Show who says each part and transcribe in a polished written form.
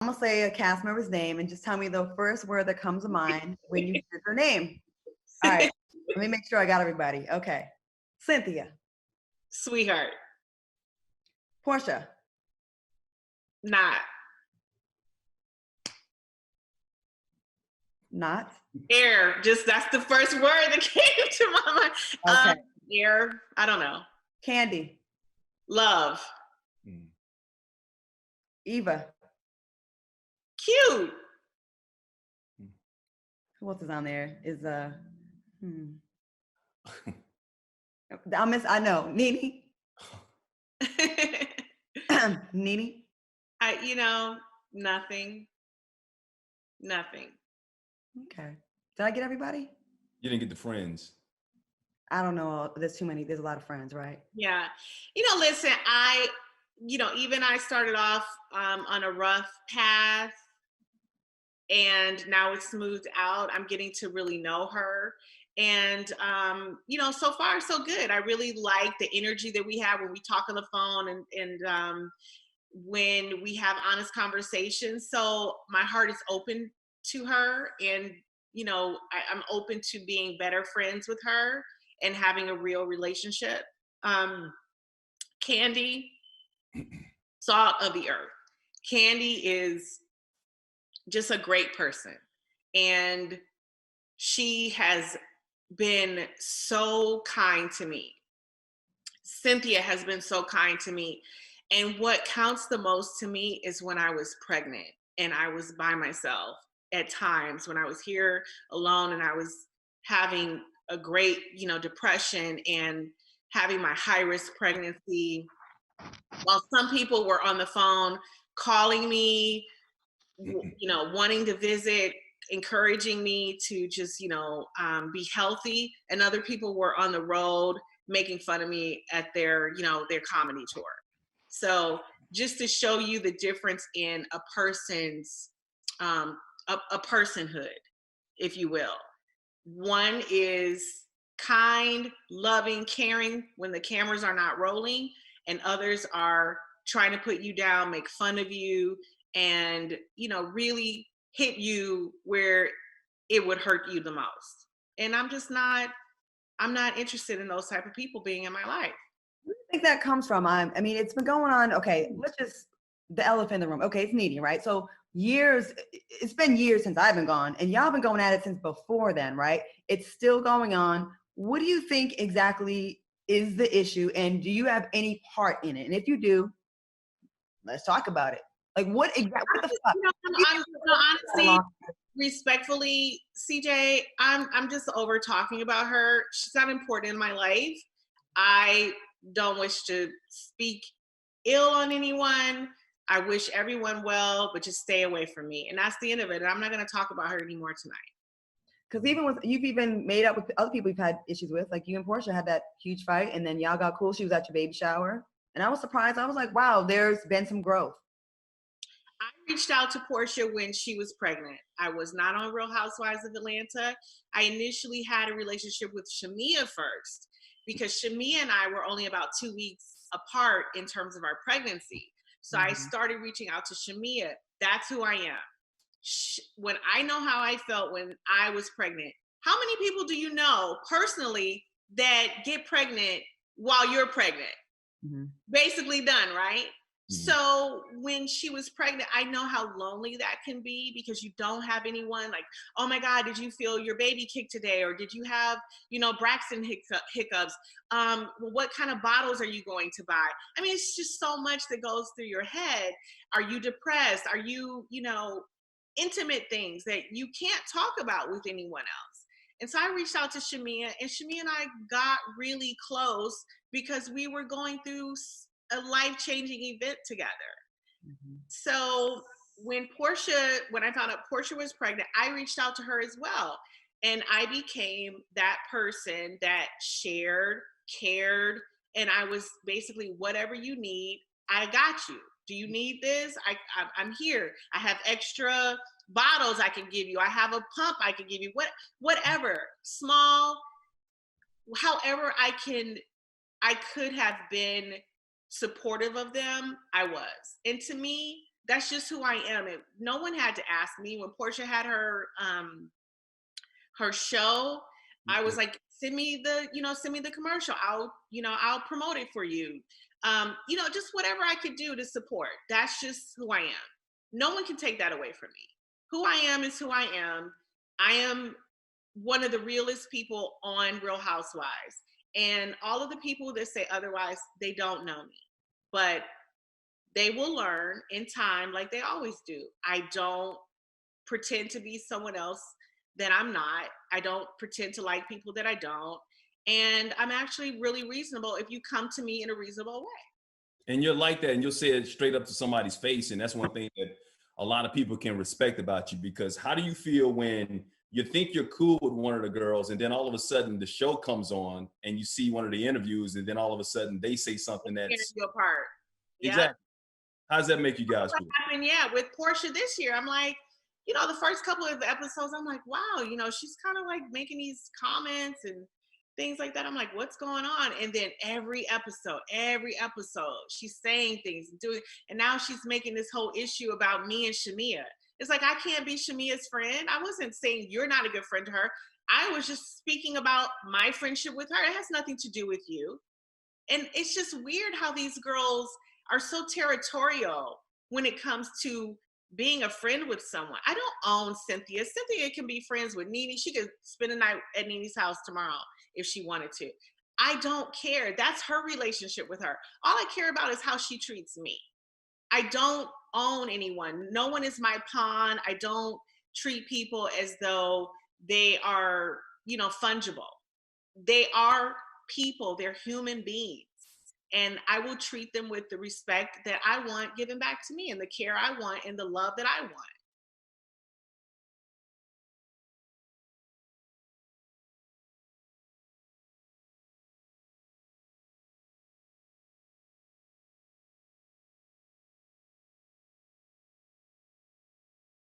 Speaker 1: gonna say a cast member's name and just tell me the first word that comes to mind when you hear their name. All right. Let me make sure I got everybody. Okay. Cynthia.
Speaker 2: Sweetheart.
Speaker 1: Portia.
Speaker 2: Not.
Speaker 1: Not.
Speaker 2: Air. Just that's the first word that came to my mind.
Speaker 1: Okay.
Speaker 2: Air. I don't know.
Speaker 1: Candy.
Speaker 2: Love.
Speaker 1: Eva.
Speaker 2: Cute.
Speaker 1: Who else is on there? Is I know. Nene. Nene.
Speaker 2: Nothing.
Speaker 1: Okay. Did I get everybody?
Speaker 3: You didn't get the friends.
Speaker 1: I don't know. There's too many. There's a lot of friends, right?
Speaker 2: Yeah. Listen, even I started off on a rough path, and now it's smoothed out. I'm getting to really know her. And, so far, so good. I really like the energy that we have when we talk on the phone and when we have honest conversations. So my heart is open to her, and, I'm open to being better friends with her and having a real relationship. Candy, salt of the earth. Candy is just a great person. And she has been so kind to me. Cynthia has been so kind to me. And what counts the most to me is when I was pregnant and I was by myself at times, when I was here alone and I was having a great, depression and having my high risk pregnancy, while some people were on the phone calling me, wanting to visit, encouraging me to just, be healthy. And other people were on the road making fun of me at their comedy tour. So just to show you the difference in a person's, a personhood, if you will. One is kind, loving, caring when the cameras are not rolling, and others are trying to put you down, make fun of you, and really hit you where it would hurt you the most. And I'm not interested in those type of people being in my life.
Speaker 1: Where do you think that comes from? I mean, it's been going on. Okay, let's just the elephant in the room. Okay, it's Nene, right? So it's been years since I've been gone, and y'all been going at it since before then, right? It's still going on. What do you think exactly is the issue, and do you have any part in it? And if you do, let's talk about it. Like, what exactly? What the fuck?
Speaker 2: Honestly, respectfully, CJ, I'm just over talking about her. She's not important in my life. I don't wish to speak ill on anyone. I wish everyone well, but just stay away from me. And that's the end of it. And I'm not going to talk about her anymore tonight.
Speaker 1: Because you've even made up with other people you've had issues with, like you and Portia had that huge fight, and then y'all got cool. She was at your baby shower, and I was surprised. I was like, wow, there's been some growth.
Speaker 2: I reached out to Portia when she was pregnant. I was not on Real Housewives of Atlanta. I initially had a relationship with Shamia first, because Shamia and I were only about 2 weeks apart in terms of our pregnancy. So I started reaching out to Shamia. That's who I am. When I know how I felt when I was pregnant, how many people do you know personally that get pregnant while you're pregnant? Basically done, right? So when she was pregnant, I know how lonely that can be, because you don't have anyone like, oh my God, did you feel your baby kick today? Or did you have, Braxton hiccups? What kind of bottles are you going to buy? I mean, it's just so much that goes through your head. Are you depressed? Are you, intimate things that you can't talk about with anyone else? And so I reached out to Shamia, and Shamia and I got really close because we were going through a life-changing event together. So when I found out Portia was pregnant, I reached out to her as well. And I became that person that shared, cared, and I was basically, whatever you need, I got you. Do you need this? I'm here. I have extra bottles I can give you. I have a pump I can give you. Whatever, small, however I could have been supportive of them, I was. And to me, that's just who I am. No one had to ask me. When Portia had her show, I was like, send me the commercial. I'll promote it for you. Just whatever I could do to support. That's just who I am. No one can take that away from me. Who I am is who I am. I am one of the realest people on Real Housewives. And all of the people that say otherwise, they don't know me. But they will learn in time like they always do. I don't pretend to be someone else that I'm not. I don't pretend to like people that I don't. And I'm actually really reasonable if you come to me in a reasonable way.
Speaker 3: And you're like that, and you'll say it straight up to somebody's face. And that's one thing that a lot of people can respect about you, because how do you feel when you think you're cool with one of the girls, and then all of a sudden the show comes on and you see one of the interviews, and then all of a sudden they say something that's
Speaker 2: you apart.
Speaker 3: Exactly. How does that make you guys feel?
Speaker 2: Happened, yeah, with Portia this year. I'm like, the first couple of episodes, I'm like, wow, she's kind of like making these comments and things like that. I'm like, what's going on? And then every episode, she's saying things and doing, and now she's making this whole issue about me and Shamia. It's like, I can't be Shamia's friend. I wasn't saying you're not a good friend to her. I was just speaking about my friendship with her. It has nothing to do with you. And it's just weird how these girls are so territorial when it comes to being a friend with someone. I don't own Cynthia. Cynthia can be friends with Nene. She could spend a night at Nene's house tomorrow if she wanted to. I don't care. That's her relationship with her. All I care about is how she treats me. I don't own anyone. No one is my pawn. I don't treat people as though they are, fungible. They are people. They're human beings. And I will treat them with the respect that I want given back to me, and the care I want, and the love that I want.